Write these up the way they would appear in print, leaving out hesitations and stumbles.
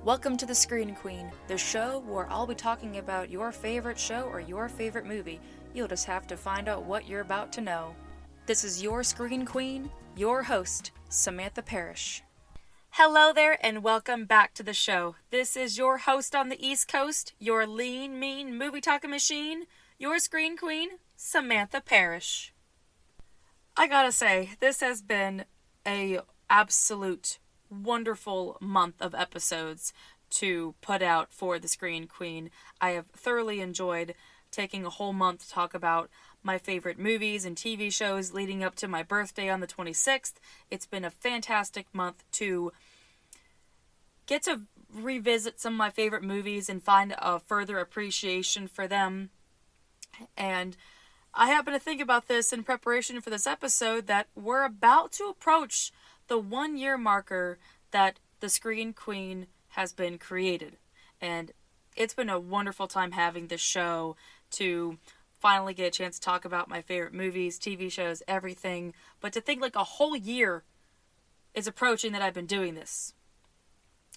Welcome to The Screen Queen, the show where I'll be talking about your favorite show or your favorite movie. You'll just have to find out what you're about to know. This is your Screen Queen, your host, Samantha Parrish. Hello there and welcome back to the show. This is your host on the East Coast, your lean, mean, movie talking machine, your Screen Queen, Samantha Parrish. I gotta say, this has been a absolute wonderful month of episodes to put out for the Screen Queen. I have thoroughly enjoyed taking a whole month to talk about my favorite movies and TV shows leading up to my birthday on the 26th. It's been a fantastic month to get to revisit some of my favorite movies and find a further appreciation for them. And I happen to think about this in preparation for this episode that we're about to approach the 1-year marker that the Screen Queen has been created. And it's been a wonderful time having this show to finally get a chance to talk about my favorite movies, TV shows, everything. But to think like a whole year is approaching that I've been doing this.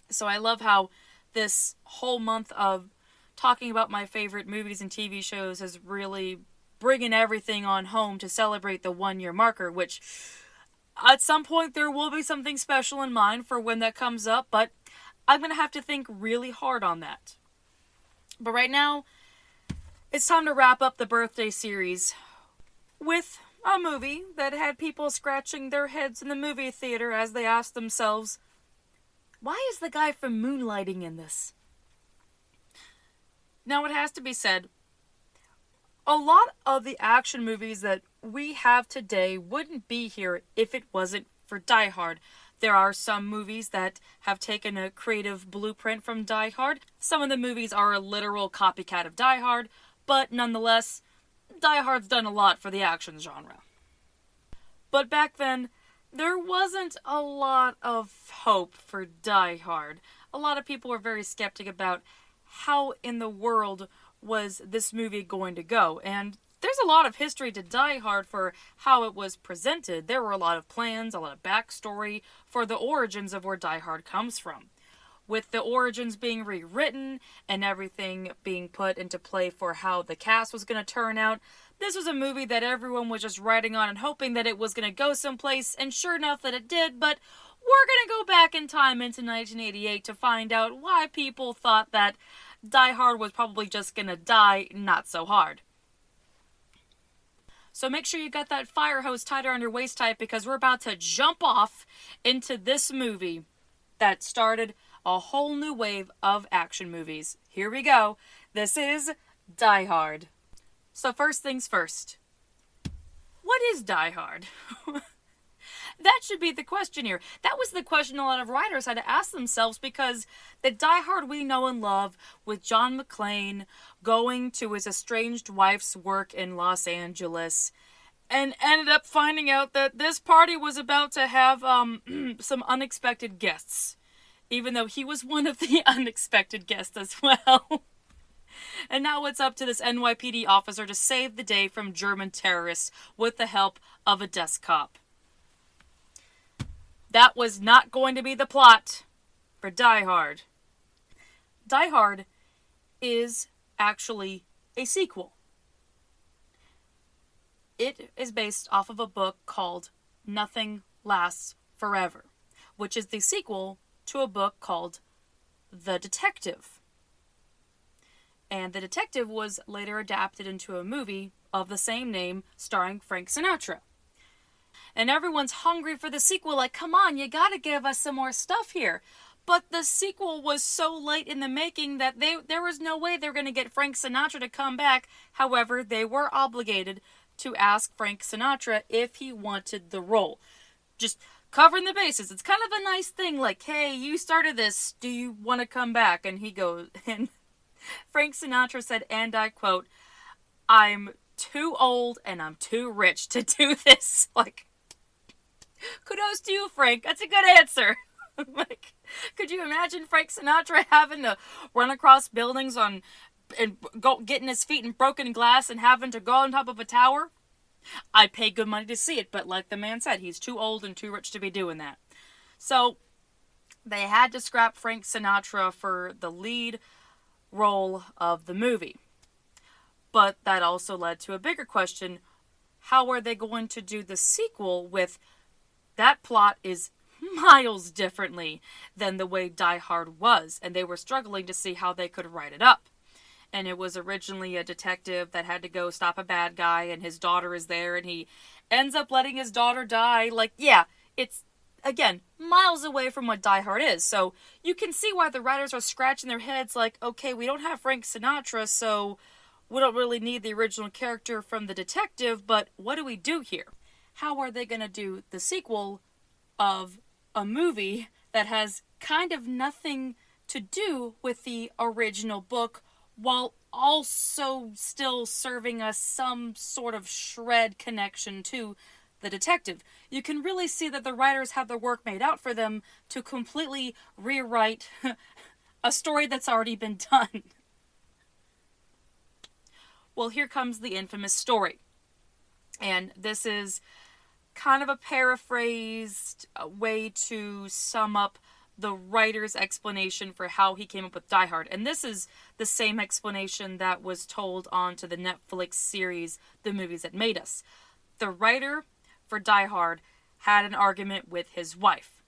So I love how this whole month of talking about my favorite movies and TV shows is really bringing everything on home to celebrate the 1-year marker, which at some point there will be something special in mind for when that comes up, but I'm going to have to think really hard on that. But right now, it's time to wrap up the birthday series with a movie that had people scratching their heads in the movie theater as they asked themselves, why is the guy from Moonlighting in this? Now, it has to be said, a lot of the action movies that we have today wouldn't be here if it wasn't for Die Hard. There are some movies that have taken a creative blueprint from Die Hard. Some of the movies are a literal copycat of Die Hard, but nonetheless, Die Hard's done a lot for the action genre. But back then, there wasn't a lot of hope for Die Hard. A lot of people were very skeptic about how in the world was this movie going to go, and there's a lot of history to Die Hard for how it was presented. There were a lot of plans, a lot of backstory for the origins of where Die Hard comes from. With the origins being rewritten and everything being put into play for how the cast was going to turn out, this was a movie that everyone was just writing on and hoping that it was going to go someplace, and sure enough that it did, but we're going to go back in time into 1988 to find out why people thought that Die Hard was probably just going to die not so hard. So make sure you got that fire hose tied around your waist tight, because we're about to jump off into this movie that started a whole new wave of action movies. Here we go. This is Die Hard. So first things first. What is Die Hard? That should be the question here. That was the question a lot of writers had to ask themselves, because the Die Hard we know and love, with John McClane going to his estranged wife's work in Los Angeles, and ended up finding out that this party was about to have some unexpected guests, even though he was one of the unexpected guests as well. And now it's up to this NYPD officer to save the day from German terrorists with the help of a desk cop. That was not going to be the plot for Die Hard. Die Hard is actually a sequel. It is based off of a book called Nothing Lasts Forever, which is the sequel to a book called The Detective. And The Detective was later adapted into a movie of the same name starring Frank Sinatra. And everyone's hungry for the sequel, like, come on, you gotta give us some more stuff here. But the sequel was so late in the making that there was no way they were going to get Frank Sinatra to come back. However, they were obligated to ask Frank Sinatra if he wanted the role. Just covering the bases. It's kind of a nice thing, like, hey, you started this, do you want to come back? And he goes, and Frank Sinatra said, and I quote, I'm too old and I'm too rich to do this. Like, kudos to you, Frank. That's a good answer. Like, could you imagine Frank Sinatra having to run across buildings and getting his feet in broken glass and having to go on top of a tower? I'd pay good money to see it, but like the man said, he's too old and too rich to be doing that. So they had to scrap Frank Sinatra for the lead role of the movie. But that also led to a bigger question. How are they going to do the sequel with that plot is miles differently than the way Die Hard was, and they were struggling to see how they could write it up. And it was originally a detective that had to go stop a bad guy, and his daughter is there, and he ends up letting his daughter die. Like, yeah, it's, again, miles away from what Die Hard is. So you can see why the writers are scratching their heads like, okay, we don't have Frank Sinatra, so we don't really need the original character from the detective, but what do we do here? How are they going to do the sequel of a movie that has kind of nothing to do with the original book, while also still serving us some sort of shred connection to the detective? You can really see that the writers have their work made out for them to completely rewrite a story that's already been done. Well, here comes the infamous story. And this is kind of a paraphrased way to sum up the writer's explanation for how he came up with Die Hard. And this is the same explanation that was told onto the Netflix series, The Movies That Made Us. The writer for Die Hard had an argument with his wife.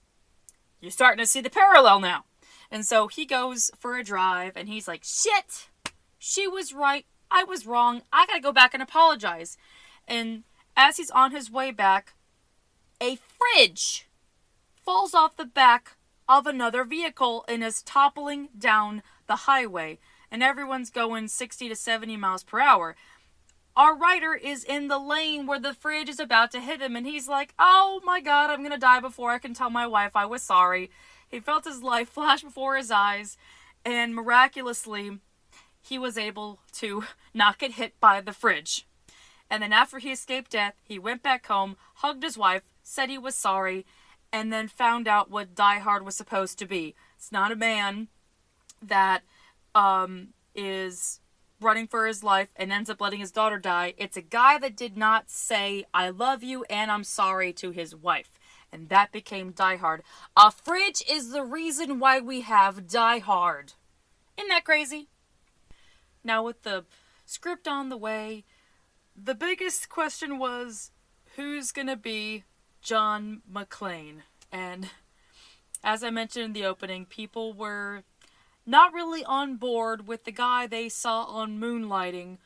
You're starting to see the parallel now. And so he goes for a drive, and he's like, shit, she was right, I was wrong, I gotta go back and apologize. And as he's on his way back, a fridge falls off the back of another vehicle and is toppling down the highway. And everyone's going 60 to 70 miles per hour. Our writer is in the lane where the fridge is about to hit him, and he's like, oh my god, I'm gonna die before I can tell my wife I was sorry. He felt his life flash before his eyes, and miraculously, he was able to not get hit by the fridge. And then after he escaped death, he went back home, hugged his wife, said he was sorry, and then found out what Die Hard was supposed to be. It's not a man that is running for his life and ends up letting his daughter die. It's a guy that did not say, I love you and I'm sorry to his wife. And that became Die Hard. A fridge is the reason why we have Die Hard. Isn't that crazy? Now with the script on the way, the biggest question was, who's gonna be John McClane? And as I mentioned in the opening, people were not really on board with the guy they saw on Moonlighting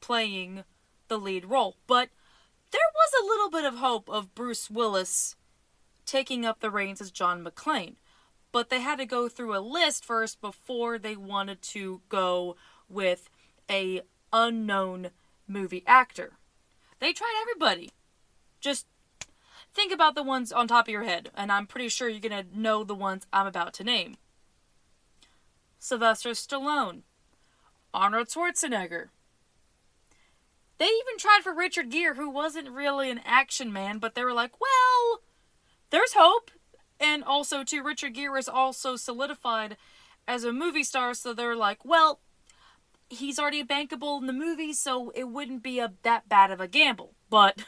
playing the lead role. But there was a little bit of hope of Bruce Willis taking up the reins as John McClane. But they had to go through a list first before they wanted to go with a unknown movie actor. They tried everybody. Just think about the ones on top of your head, and I'm pretty sure you're going to know the ones I'm about to name. Sylvester Stallone, Arnold Schwarzenegger. They even tried for Richard Gere, who wasn't really an action man, but they were like, well, there's hope. And also, too, Richard Gere is also solidified as a movie star, so they're like, well, he's already bankable in the movie, so it wouldn't be that bad of a gamble. But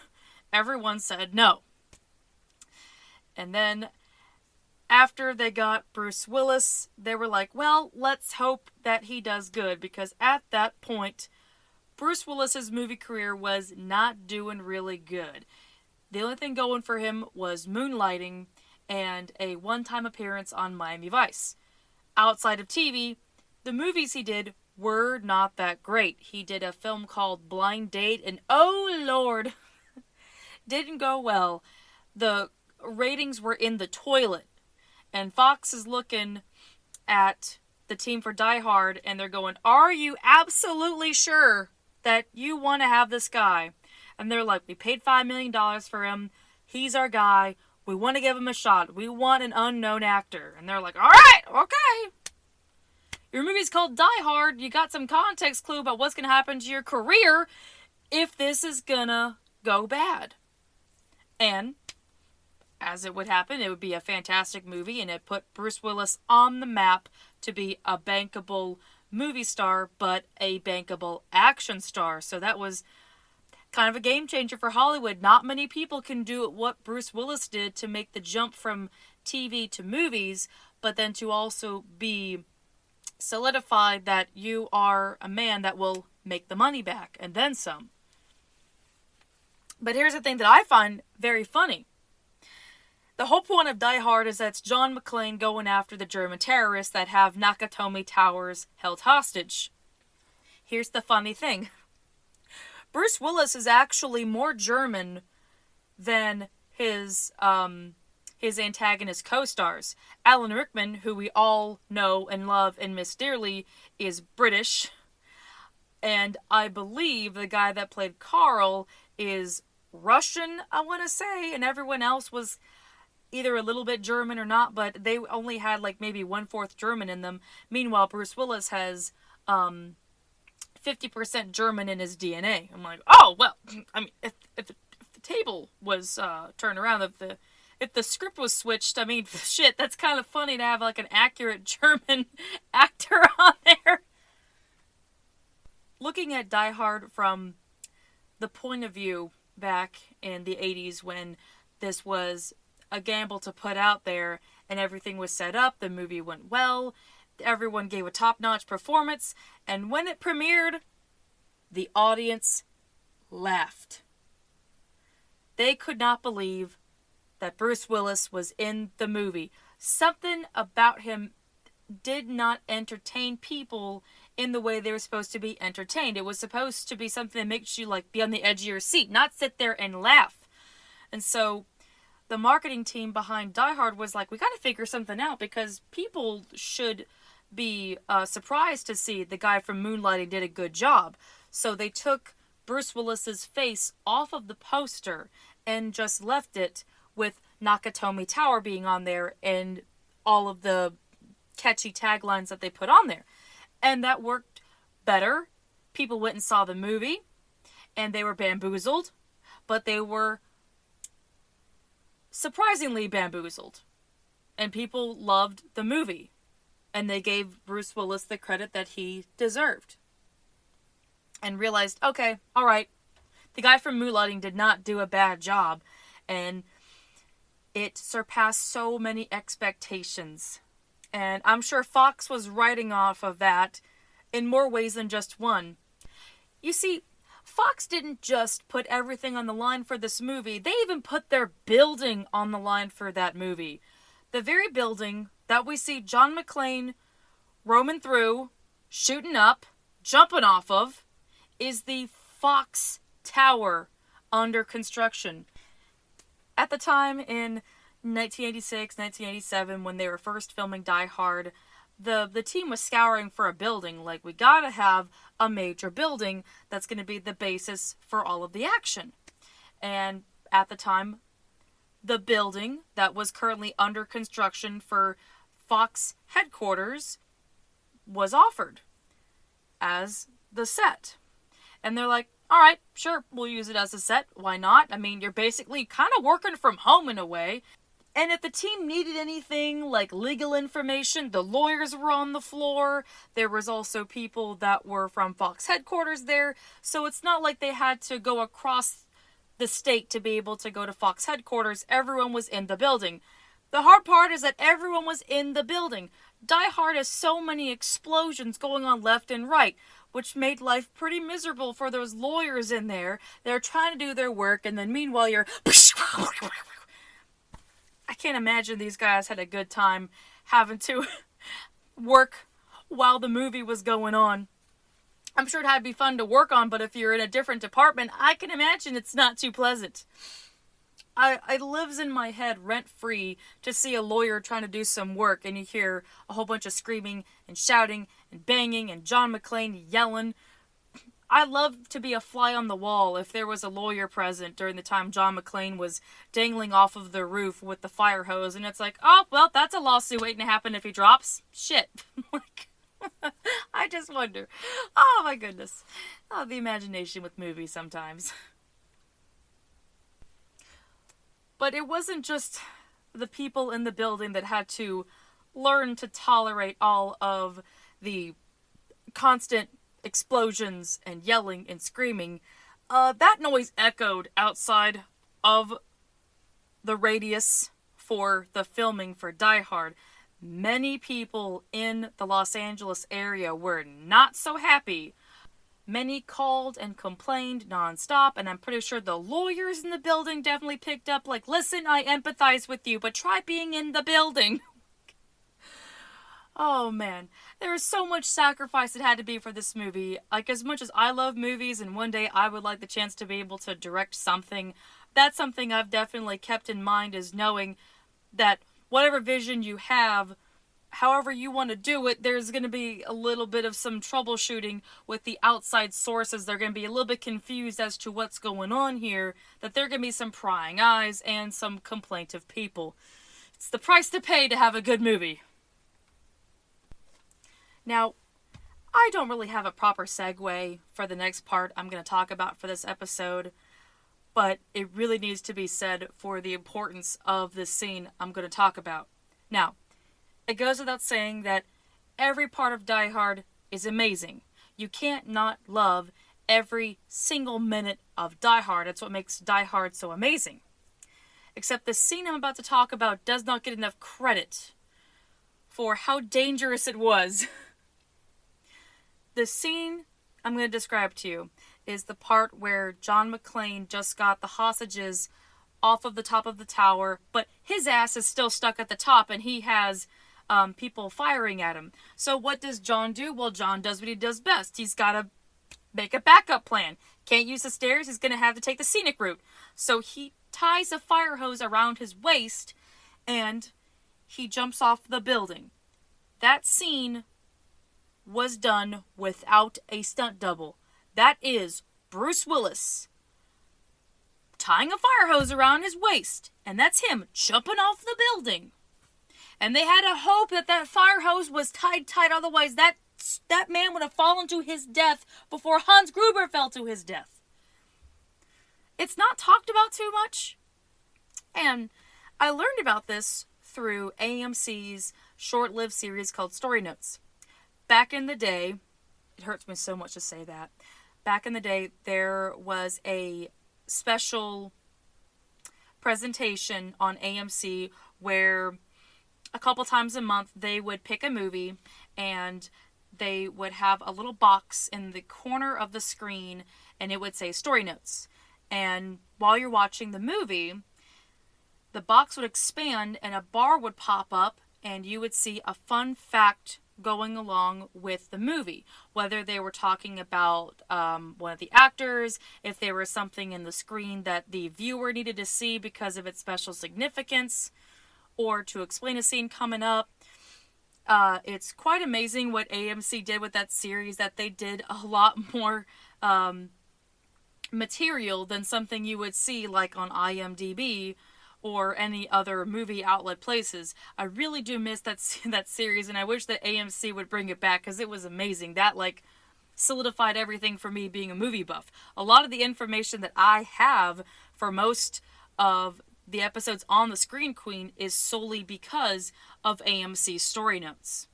everyone said no. And then after they got Bruce Willis, they were like, well, let's hope that he does good, because at that point, Bruce Willis's movie career was not doing really good. The only thing going for him was Moonlighting and a one-time appearance on Miami Vice. Outside of TV, the movies he did were not that great. He did a film called Blind Date, and oh lord, didn't go well. The ratings were in the toilet. And Fox is looking at the team for Die Hard, and they're going, are you absolutely sure that you want to have this guy? And they're like, we paid $5 million for him. He's our guy. We want to give him a shot. We want an unknown actor. And they're like, all right, okay. Your movie's called Die Hard. You got some context clue about what's going to happen to your career if this is going to go bad. And as it would happen, it would be a fantastic movie, and it put Bruce Willis on the map to be a bankable movie star, but a bankable action star. So that was kind of a game changer for Hollywood. Not many people can do what Bruce Willis did to make the jump from TV to movies, but then to also be solidified that you are a man that will make the money back, and then some. But here's the thing that I find very funny. The whole point of Die Hard is that it's John McClane going after the German terrorists that have Nakatomi Towers held hostage. Here's the funny thing. Bruce Willis is actually more German than his antagonist co-stars. Alan Rickman, who we all know and love and miss dearly, is British. And I believe the guy that played Carl is Russian, I want to say, and everyone else was either a little bit German or not, but they only had like maybe 1/4 German in them. Meanwhile, Bruce Willis has 50% German in his DNA. I'm like, oh, well, I mean, if the table was turned around, if the script was switched, I mean, shit, that's kind of funny to have like an accurate German actor on there. Looking at Die Hard from the point of view back in the 80s when this was a gamble to put out there and everything was set up, the movie went well, everyone gave a top-notch performance, and when it premiered, the audience laughed. They could not believe that Bruce Willis was in the movie. Something about him did not entertain people in the way they were supposed to be entertained. It was supposed to be something that makes you like be on the edge of your seat, not sit there and laugh. And so the marketing team behind Die Hard was like, we got to figure something out because people should be surprised to see the guy from Moonlighting did a good job. So they took Bruce Willis's face off of the poster and just left it with Nakatomi Tower being on there and all of the catchy taglines that they put on there. And that worked better. People went and saw the movie, and they were bamboozled, but they were surprisingly bamboozled. And people loved the movie, and they gave Bruce Willis the credit that he deserved. And realized, okay, alright, the guy from Moonlighting did not do a bad job, and it surpassed so many expectations. And I'm sure Fox was writing off of that in more ways than just one. You see, Fox didn't just put everything on the line for this movie. They even put their building on the line for that movie. The very building that we see John McClane roaming through, shooting up, jumping off of, is the Fox Tower under construction. At the time in 1986, 1987, when they were first filming Die Hard, the team was scouring for a building. Like, we gotta have a major building that's gonna be the basis for all of the action. And at the time, the building that was currently under construction for Fox headquarters was offered as the set. And they're like, alright, sure, we'll use it as a set. Why not? I mean, you're basically kind of working from home in a way. And if the team needed anything like legal information, the lawyers were on the floor. There was also people that were from Fox headquarters there. So it's not like they had to go across the state to be able to go to Fox headquarters. Everyone was in the building. The hard part is that everyone was in the building. Die Hard has so many explosions going on left and right, which made life pretty miserable for those lawyers in there. They're trying to do their work, and then meanwhile you're... I can't imagine these guys had a good time having to work while the movie was going on. I'm sure it had to be fun to work on, but if you're in a different department, I can imagine it's not too pleasant. It lives in my head rent-free to see a lawyer trying to do some work and you hear a whole bunch of screaming and shouting and banging and John McClane yelling. I'd love to be a fly on the wall if there was a lawyer present during the time John McClane was dangling off of the roof with the fire hose, and it's like, oh, well, that's a lawsuit waiting to happen if he drops. Shit. Like, I just wonder. Oh, my goodness. Oh, the imagination with movies sometimes. But it wasn't just the people in the building that had to learn to tolerate all of the constant explosions and yelling and screaming. That noise echoed outside of the radius for the filming for Die Hard. many people in the Los Angeles area were not so happy. Many called and complained nonstop, and I'm pretty sure the lawyers in the building definitely picked up, like, listen, I empathize with you, but try being in the building. Oh, man. There was so much sacrifice that had to be for this movie. Like, as much as I love movies, and one day I would like the chance to be able to direct something, that's something I've definitely kept in mind, is knowing that whatever vision you have, however you want to do it, there's going to be a little bit of some troubleshooting with the outside sources. They're going to be a little bit confused as to what's going on here, that there are going to be some prying eyes and some complaintive people. It's the price to pay to have a good movie. Now, I don't really have a proper segue for the next part I'm going to talk about for this episode, but it really needs to be said for the importance of this scene I'm going to talk about. Now, it goes without saying that every part of Die Hard is amazing. You can't not love every single minute of Die Hard. That's what makes Die Hard so amazing. Except the scene I'm about to talk about does not get enough credit for how dangerous it was. The scene I'm going to describe to you is the part where John McClane just got the hostages off of the top of the tower, but his ass is still stuck at the top, and he has people firing at him. So what does John do? Well, John does what he does best. He's got to make a backup plan. Can't use the stairs, he's going to have to take the scenic route. So he ties a fire hose around his waist, and he jumps off the building. That scene was done without a stunt double. That is Bruce Willis tying a fire hose around his waist, and that's him jumping off the building. And they had to hope that that fire hose was tied tight, otherwise that man would have fallen to his death before Hans Gruber fell to his death. It's not talked about too much, and I learned about this through AMC's short-lived series called Story Notes. Back in the day, it hurts me so much to say that, back in the day, there was a special presentation on AMC where a couple times a month they would pick a movie and they would have a little box in the corner of the screen and it would say Story Notes. And while you're watching the movie, the box would expand and a bar would pop up and you would see a fun fact going along with the movie, whether they were talking about one of the actors, if there was something in the screen that the viewer needed to see because of its special significance, or to explain a scene coming up. It's quite amazing what AMC did with that series, that they did a lot more material than something you would see like on IMDb or any other movie outlet places. I really do miss that series, and I wish that AMC would bring it back, because it was amazing. That, like, solidified everything for me being a movie buff. A lot of the information that I have for most of the episodes on the Screen Queen is solely because of AMC's Story Notes.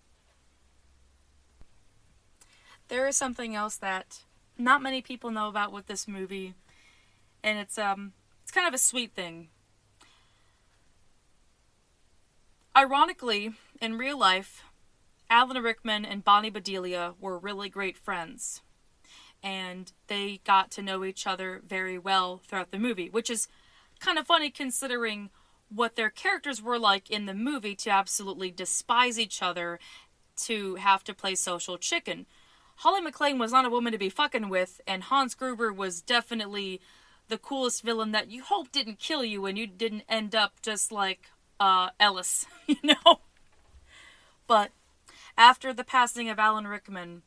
There is something else that not many people know about with this movie, and it's kind of a sweet thing. Ironically, in real life, Alan Rickman and Bonnie Bedelia were really great friends. And they got to know each other very well throughout the movie, which is kind of funny considering what their characters were like in the movie, to absolutely despise each other, to have to play social chicken. Holly McClane was not a woman to be fucking with, and Hans Gruber was definitely the coolest villain that you hope didn't kill you and you didn't end up just like Ellis, you know? But after the passing of Alan Rickman,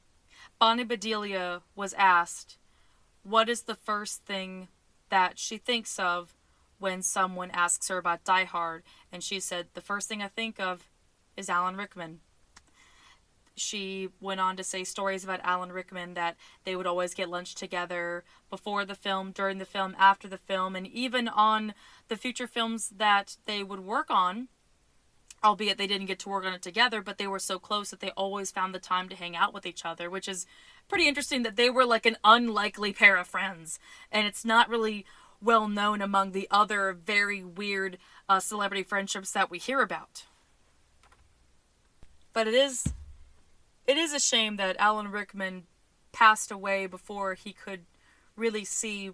Bonnie Bedelia was asked, what is the first thing that she thinks of when someone asks her about Die Hard? And she said, the first thing I think of is Alan Rickman. She went on to say stories about Alan Rickman, that they would always get lunch together before the film, during the film, after the film, and even on the future films that they would work on, albeit they didn't get to work on it together, but they were so close that they always found the time to hang out with each other, which is pretty interesting, that they were like an unlikely pair of friends, and it's not really well known among the other very weird celebrity friendships that we hear about. But it is a shame that Alan Rickman passed away before he could really see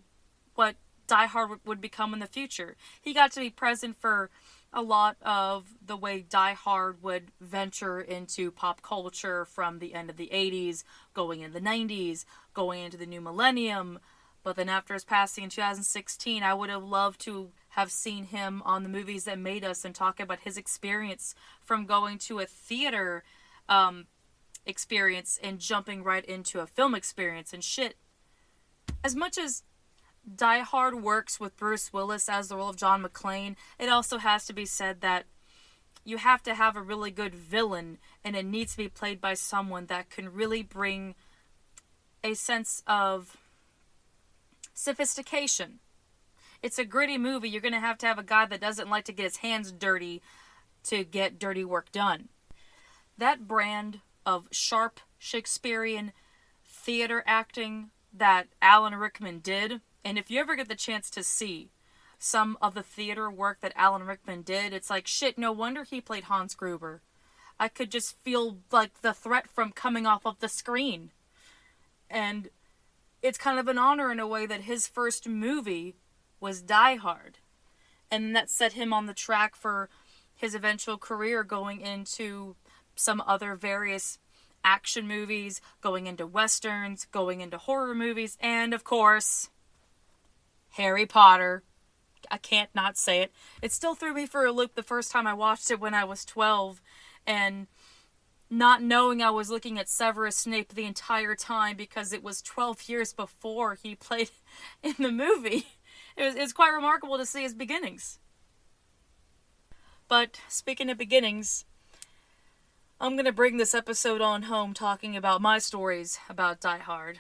what Die Hard would become in the future. He got to be present for a lot of the way Die Hard would venture into pop culture from the end of the 80s, going into the 90s, going into the new millennium. But then after his passing in 2016, I would have loved to have seen him on the Movies That Made Us and talk about his experience from going to a theater experience and jumping right into a film experience and shit. As much as Die Hard works with Bruce Willis as the role of John McClane, it also has to be said that you have to have a really good villain, and it needs to be played by someone that can really bring a sense of sophistication. It's a gritty movie. You're going to have a guy that doesn't like to get his hands dirty to get dirty work done. That brand of sharp Shakespearean theater acting that Alan Rickman did, and if you ever get the chance to see some of the theater work that Alan Rickman did, it's like, shit, no wonder he played Hans Gruber. I could just feel like the threat from coming off of the screen. And it's kind of an honor in a way that his first movie was Die Hard. And that set him on the track for his eventual career, going into some other various action movies, going into westerns, going into horror movies, and of course, Harry Potter. I can't not say it. It still threw me for a loop the first time I watched it when I was 12, and not knowing I was looking at Severus Snape the entire time because it was 12 years before he played in the movie. It was quite remarkable to see his beginnings. But speaking of beginnings, I'm going to bring this episode on home talking about my stories about Die Hard.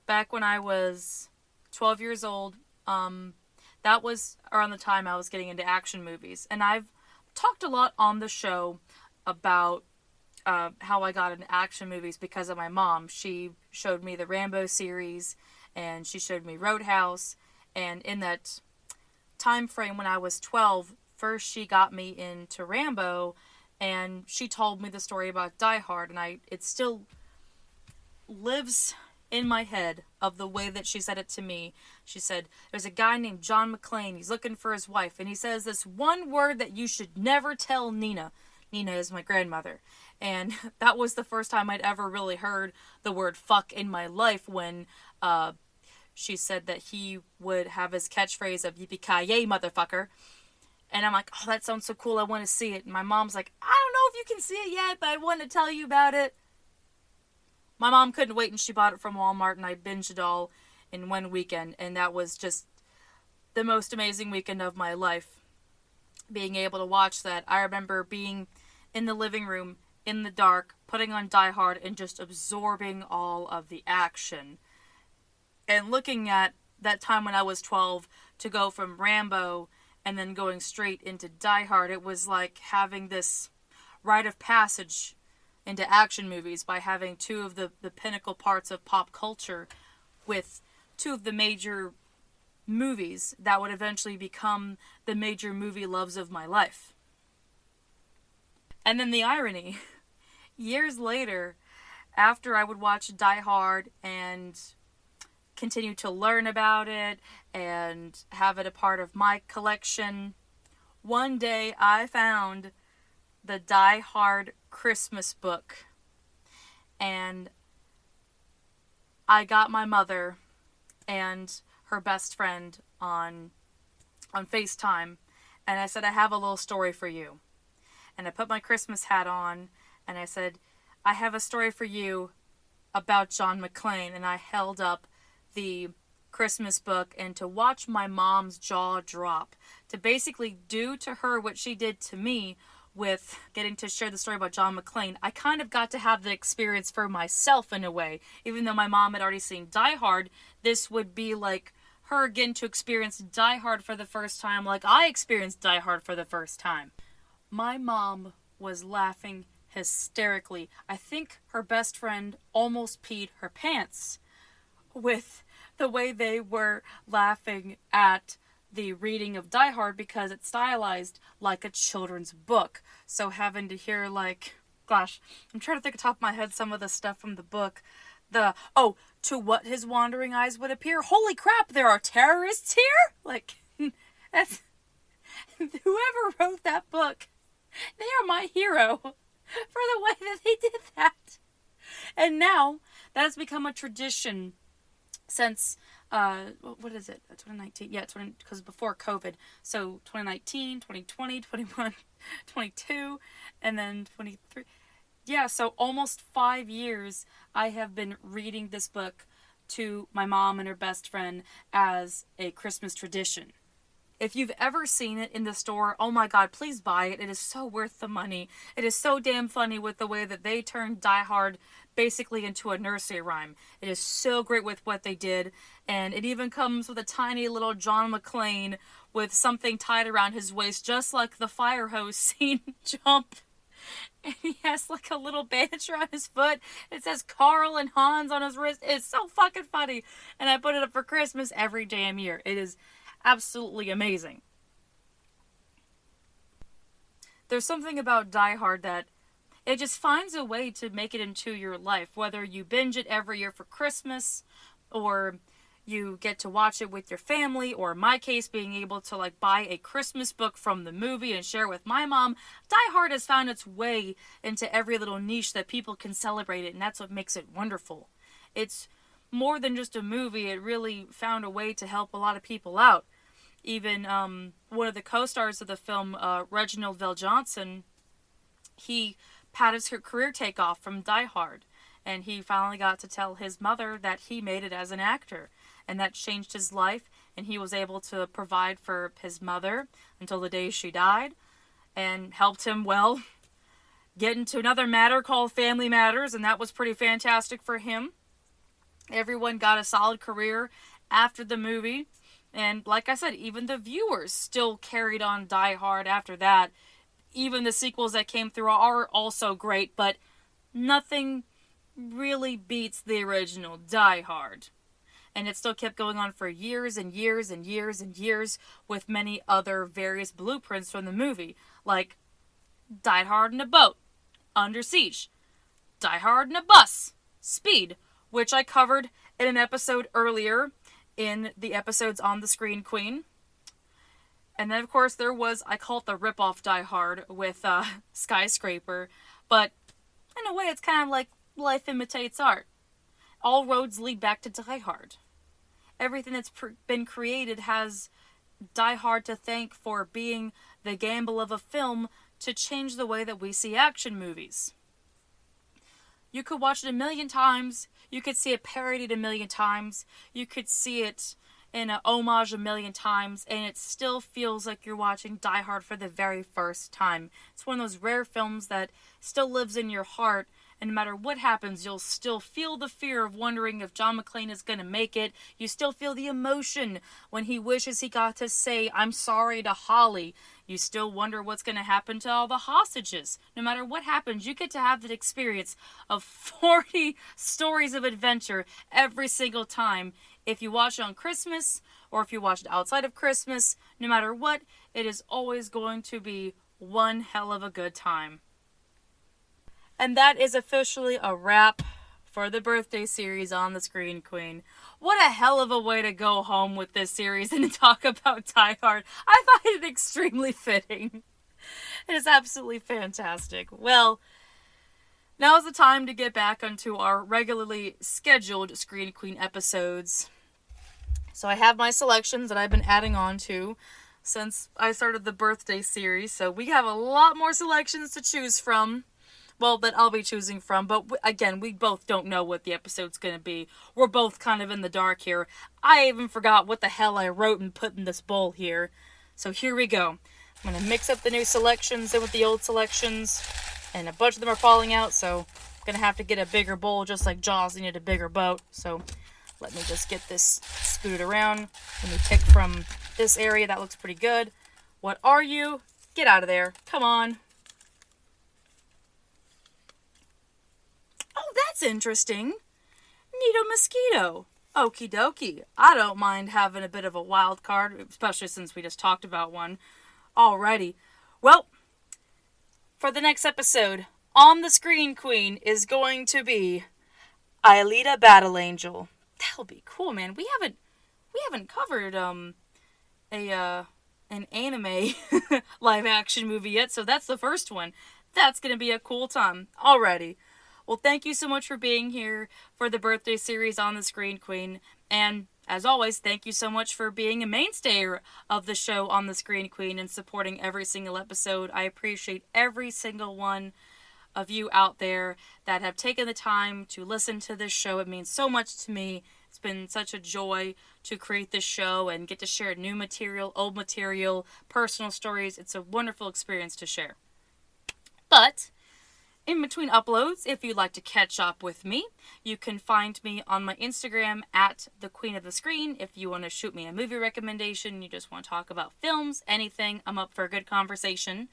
Back when I was 12 years old, that was around the time I was getting into action movies. And I've talked a lot on the show about how I got into action movies because of my mom. She showed me the Rambo series, and she showed me Roadhouse. And in that time frame when I was 12, first she got me into Rambo, and she told me the story about Die Hard, and it still lives in my head of the way that she said it to me. She said, there's a guy named John McClane, he's looking for his wife, and he says this one word that you should never tell Nina. Nina is my grandmother. And that was the first time I'd ever really heard the word fuck in my life, when she said that he would have his catchphrase of yippee-ki-yay, motherfucker. And I'm like, oh, that sounds so cool, I want to see it. And my mom's like, I don't know if you can see it yet, but I want to tell you about it. My mom couldn't wait, and she bought it from Walmart, and I binged it all in one weekend. And that was just the most amazing weekend of my life, being able to watch that. I remember being in the living room, in the dark, putting on Die Hard, and just absorbing all of the action. And looking at that time when I was 12, to go from Rambo and then going straight into Die Hard, it was like having this rite of passage into action movies by having two of the pinnacle parts of pop culture with two of the major movies that would eventually become the major movie loves of my life. And then the irony, years later, after I would watch Die Hard and continue to learn about it and have it a part of my collection, one day I found the Die Hard Christmas book, and I got my mother and her best friend on FaceTime, and I said, I have a little story for you. And I put my Christmas hat on, and I said, I have a story for you about John McClane. And I held up the Christmas book, and to watch my mom's jaw drop, to basically do to her what she did to me with getting to share the story about John McClane, I kind of got to have the experience for myself in a way. Even though my mom had already seen Die Hard, this would be like her getting to experience Die Hard for the first time, like I experienced Die Hard for the first time. My mom was laughing hysterically. I think her best friend almost peed her pants with the way they were laughing at the reading of Die Hard, because it's stylized like a children's book. So having to hear like gosh, I'm trying to think off the top of my head some of the stuff from the book. To what his wandering eyes would appear. Holy crap, there are terrorists here? Like, that's, whoever wrote that book, they are my hero for the way that they did that. And now, that has become a tradition since, what is it, 2019? Yeah, because before COVID. So, 2019, 2020, 21, 22, and then 23. Yeah, so almost 5 years I have been reading this book to my mom and her best friend as a Christmas tradition. If you've ever seen it in the store, oh my god, please buy it. It is so worth the money. It is so damn funny with the way that they turned Die Hard basically into a nursery rhyme. It is so great with what they did, and it even comes with a tiny little John McClane with something tied around his waist, just like the fire hose scene Jump. And he has like a little bandage around his foot. It says Carl and Hans on his wrist. It's so fucking funny. And I put it up for Christmas every damn year. It is absolutely amazing. There's something about Die Hard that it just finds a way to make it into your life. Whether you binge it every year for Christmas, or you get to watch it with your family, or in my case, being able to like buy a Christmas book from the movie and share with my mom. Die Hard has found its way into every little niche that people can celebrate it, and that's what makes it wonderful. It's more than just a movie. It really found a way to help a lot of people out. Even one of the co-stars of the film, Reginald VelJohnson, he had his career take off from Die Hard, and he finally got to tell his mother that he made it as an actor. And that changed his life, and he was able to provide for his mother until the day she died, and helped him, well, get into another matter called Family Matters, and that was pretty fantastic for him. Everyone got a solid career after the movie, and like I said, even the viewers still carried on Die Hard after that. Even the sequels that came through are also great, but nothing really beats the original Die Hard. And it still kept going on for years and years and years and years, with many other various blueprints from the movie, like Die Hard in a Boat, Under Siege, Die Hard in a Bus, Speed, which I covered in an episode earlier in the episodes on the Screen Queen. And then, of course, there was, I call it the rip-off Die Hard with Skyscraper, but in a way it's kind of like life imitates art. All roads lead back to Die Hard. Everything that's been created has Die Hard to thank for being the gamble of a film to change the way that we see action movies. You could watch it a million times, you could see it parodied a million times, you could see it in a homage a million times, and it still feels like you're watching Die Hard for the very first time. It's one of those rare films that still lives in your heart, and no matter what happens, you'll still feel the fear of wondering if John McClane is going to make it. You still feel the emotion when he wishes he got to say, "I'm sorry" to Holly. You still wonder what's going to happen to all the hostages. No matter what happens, you get to have that experience of 40 stories of adventure every single time. If you watch it on Christmas, or if you watch it outside of Christmas, no matter what, it is always going to be one hell of a good time. And that is officially a wrap for the birthday series on the Screen Queen. What a hell of a way to go home with this series and talk about Die Hard. I find it extremely fitting. It is absolutely fantastic. Well, now is the time to get back onto our regularly scheduled Screen Queen episodes. So I have my selections that I've been adding on to since I started the birthday series. So we have a lot more selections to choose from. Well, that I'll be choosing from, but again, we both don't know what the episode's going to be. We're both kind of in the dark here. I even forgot what the hell I wrote and put in this bowl here. So here we go. I'm going to mix up the new selections in with the old selections, and a bunch of them are falling out, so I'm going to have to get a bigger bowl, just like Jaws needed a bigger boat. So let me just get this scooted around. Let me pick from this area. That looks pretty good. What are you? Get out of there. Come on. Oh, that's interesting. Neato Mosquito. Okie dokie. I don't mind having a bit of a wild card, especially since we just talked about one. Alrighty. Well, for the next episode on the Screen Queen is going to be Aelita Battle Angel. That'll be cool, man. We haven't covered an anime live action movie yet, so that's the first one. That's gonna be a cool time. Alrighty. Well, thank you so much for being here for the birthday series on the Screen Queen. And as always, thank you so much for being a mainstay of the show on the Screen Queen and supporting every single episode. I appreciate every single one of you out there that have taken the time to listen to this show. It means so much to me. It's been such a joy to create this show and get to share new material, old material, personal stories. It's a wonderful experience to share. But in between uploads, if you'd like to catch up with me, you can find me on my Instagram at the Queen of the Screen. If you want to shoot me a movie recommendation, you just want to talk about films, anything, I'm up for a good conversation.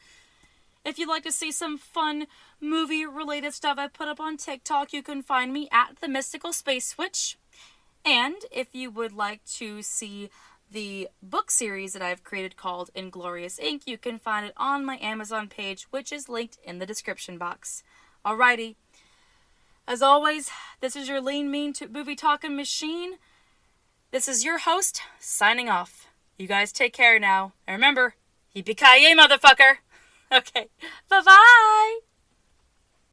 If you'd like to see some fun movie-related stuff I put up on TikTok, you can find me at the Mystical Space Switch. And if you would like to see the book series that I've created called Inglorious Inc., you can find it on my Amazon page, which is linked in the description box. Alrighty. As always, this is your lean, mean movie talking machine. This is your host, signing off. You guys take care now. And remember, yippee-ki-yay, motherfucker! Okay, bye-bye!